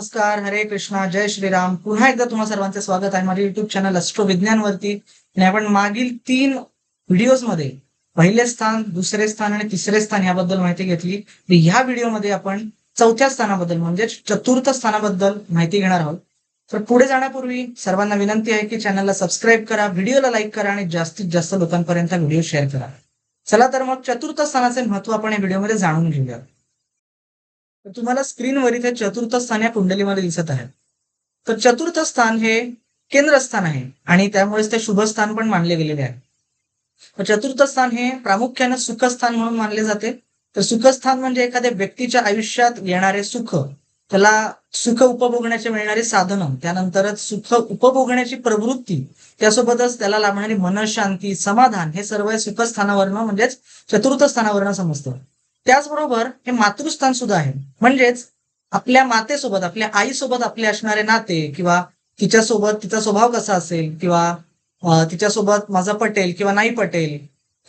नमस्कार, हरे कृष्णा, जय श्रीराम. पुन्हा एकदा तुम्हा सर्वांचे स्वागत आहे माझ्या युट्यूब चॅनल अस्ट्रो विज्ञानवरती. आणि आपण मागील 3 व्हिडिओजमध्ये पहिले स्थान, दुसरे स्थान आणि तिसरे स्थान याबद्दल माहिती घेतली. ह्या व्हिडिओमध्ये आपण चौथ्या स्थानाबद्दल म्हणजे चतुर्थ स्थानाबद्दल माहिती घेणार आहोत. तर पुढे जाण्यापूर्वी सर्वांना विनंती आहे की चॅनलला सबस्क्राईब करा, व्हिडिओला लाईक करा आणि जास्तीत जास्त लोकांपर्यंत व्हिडिओ शेअर करा. चला तर मग चतुर्थ स्थानाचे महत्व आपण या व्हिडिओमध्ये जाणून घेऊया. तर तुम्हाला स्क्रीनवर इथे चतुर्थ स्थान या कुंडलीमध्ये दिसत आहे. तर चतुर्थ स्थान हे केंद्रस्थान आहे आणि त्यामुळेच ते शुभ स्थान पण मानले गेलेले आहे. तर चतुर्थ स्थान हे प्रामुख्याने सुखस्थान म्हणून मानले जाते. तर सुखस्थान म्हणजे एखाद्या व्यक्तीच्या आयुष्यात येणारे सुख, त्याला सुख उपभोगण्याचे मिळणारे साधनं, त्यानंतरच सुख उपभोगण्याची प्रवृत्ती, त्यासोबतच त्याला लाभणारी मनशांती, समाधान, हे सर्व सुखस्थानावरनं म्हणजेच चतुर्थ स्थानावरनं समजतं. त्याचबरोबर हे मातृस्थान सुद्धा आहे. म्हणजेच आपल्या मातेसोबत, आपल्या आईसोबत आपले असणारे नाते, किंवा तिच्यासोबत तिचा स्वभाव कसा असेल, किंवा तिच्यासोबत माझा पटेल किंवा नाही पटेल,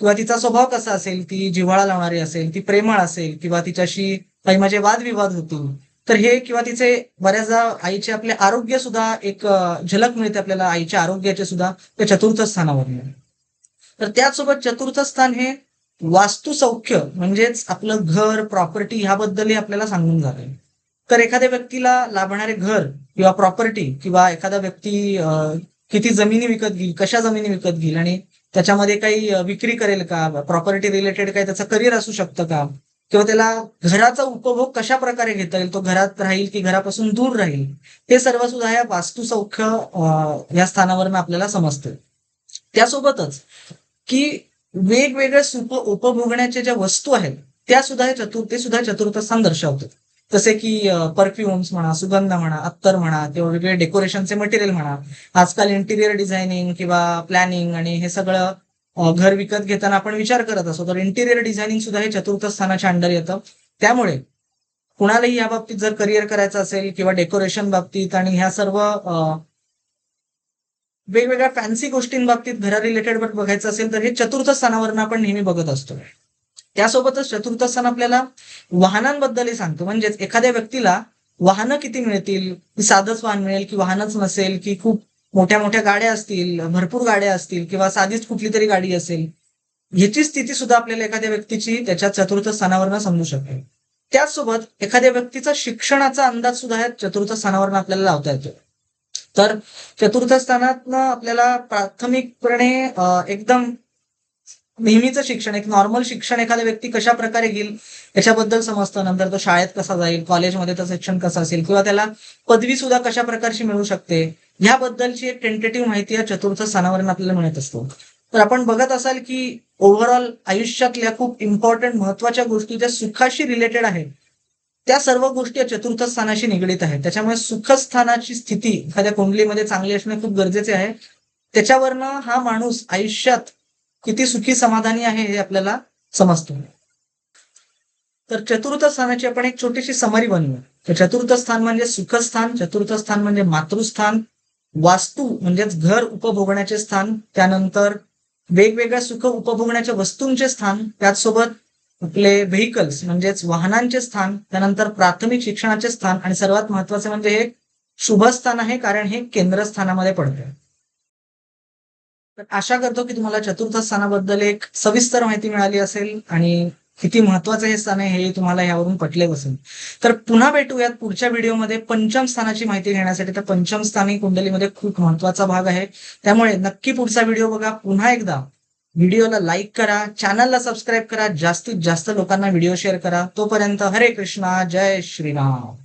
किंवा तिचा स्वभाव कसा असेल, ती जिव्हाळा लावणारी असेल, ती प्रेमळ असेल, किंवा तिच्याशी काही माझे वादविवाद होतील, तर हे, किंवा तिचे बऱ्याचदा आईचे आपले आरोग्य सुद्धा एक झलक मिळते आपल्याला आईच्या आरोग्याचे सुद्धा ते चतुर्थ स्थानावर. तर त्याचसोबत चतुर्थ स्थान हे वास्तुसौख्य म्हणजेच आपलं घर, प्रॉपर्टी ह्याबद्दलही आपल्याला सांगून जाते. तर एखाद्या व्यक्तीला लाभणारे घर किंवा प्रॉपर्टी, किंवा एखादा व्यक्ती किती जमिनी विकत घेईल, कशा जमिनी विकत घेईल, आणि त्याच्यामध्ये काही विक्री करेल का, प्रॉपर्टी रिलेटेड काही त्याचं करिअर असू शकतं का, किंवा त्याला घराचा उपभोग कशा प्रकारे घेता येईल, तो घरात राहील की घरापासून दूर राहील, हे सर्व सुद्धा या वास्तुसौख्य या स्थानावरून आपल्याला समजतं. त्यासोबतच की वेगवेगळ्या सुख उपभोगण्याच्या ज्या वस्तू आहेत त्या सुद्धा ते सुद्धा चतुर्थ स्थान दर्शवतात. जसे की परफ्युम्स म्हणा, सुगंध म्हणा, अत्तर म्हणा, किंवा वेगवेगळे डेकोरेशनचे मटेरियल म्हणा. आजकाल इंटिरियर डिझायनिंग किंवा प्लॅनिंग आणि हे सगळं घर विकत घेताना आपण विचार करत असतो, तर इंटिरियर डिझायनिंग सुद्धा हे चतुर्थ स्थानाच्या अंडर येतं. त्यामुळे कुणालाही या बाबतीत जर करिअर करायचं असेल, किंवा डेकोरेशन बाबतीत आणि ह्या सर्व वेगवेगळ्या फॅन्सी गोष्टींबाबतीत घरा रिलेटेड बघायचं असेल, तर हे चतुर्थ स्थानावरून आपण नेहमी बघत असतो. त्यासोबतच चतुर्थ स्थान आपल्याला वाहनांबद्दलही सांगतो. म्हणजेच एखाद्या व्यक्तीला वाहनं किती मिळतील, की साधंच वाहन मिळेल, की वाहनच नसेल, की खूप मोठ्या मोठ्या गाड्या असतील, भरपूर गाड्या असतील, किंवा साधीच कुठली तरी गाडी असेल, ह्याची स्थिती सुद्धा आपल्याला एखाद्या व्यक्तीची त्याच्या चतुर्थ स्थानावरून समजू शकते. त्याचसोबत एखाद्या व्यक्तीचा शिक्षणाचा अंदाज सुद्धा या चतुर्थ स्थानावरून आपल्याला लावता येतो. तर चतुर्थ स्थानातनं आपल्याला प्राथमिकपणे एकदम नेहमीचं शिक्षण, एक नॉर्मल शिक्षण एखादा व्यक्ती कशा प्रकारे घेईल याच्याबद्दल समजतं. नंतर तो शाळेत कसा जाईल, कॉलेजमध्ये तर शिक्षण कसं असेल, किंवा त्याला पदवी सुद्धा कशा प्रकारची मिळू शकते, ह्याबद्दलची एक टेंटेटिव्ह माहिती या चतुर्थ स्थानावरून आपल्याला मिळत असतो. तर आपण बघत असाल की ओव्हरऑल आयुष्यातल्या खूप इम्पॉर्टंट महत्वाच्या गोष्टी ज्या सुखाशी रिलेटेड आहेत, त्या सर्व गोष्टी या चतुर्थ स्थानाशी निगडीत आहेत. त्याच्यामुळे सुखस्थानाची स्थिती एखाद्या कुंडलीमध्ये चांगली असणे खूप गरजेचे आहे. त्याच्यावरनं हा माणूस आयुष्यात किती सुखी समाधानी आहे हे आपल्याला समजतो. तर चतुर्थ स्थानाची आपण एक छोटीशी समरी बनवू. तर चतुर्थ स्थान म्हणजे सुखस्थान, चतुर्थ स्थान म्हणजे मातृस्थान, वास्तू म्हणजेच घर उपभोगण्याचे स्थान, त्यानंतर वेगवेगळ्या सुख उपभोगण्याच्या वस्तूंचे स्थान, त्याचसोबत आपले व्हेकल्स म्हणजेच वाहनांचे स्थान, त्यानंतर प्राथमिक शिक्षणाचे स्थान, आणि सर्वात महत्वाचे म्हणजे हे शुभ स्थान आहे, कारण हे केंद्रस्थानामध्ये पडते. तर आशा करतो की तुम्हाला चतुर्थ स्थानाबद्दल एक सविस्तर माहिती मिळाली असेल, आणि किती महत्वाचं हे स्थान आहे हे तुम्हाला यावरून पटले असेल. तर पुन्हा भेटूयात पुढच्या व्हिडिओमध्ये पंचम स्थानाची माहिती घेण्यासाठी. तर पंचम स्थानी कुंडलीमध्ये खूप महत्वाचा भाग आहे, त्यामुळे नक्की पुढचा व्हिडिओ बघा. पुन्हा एकदा व्हिडिओला लाईक करा, चॅनलला सबस्क्राईब करा, जास्तीत जास्त लोकांना व्हिडिओ शेअर करा. तोपर्यंत हरे कृष्णा, जय श्रीराम.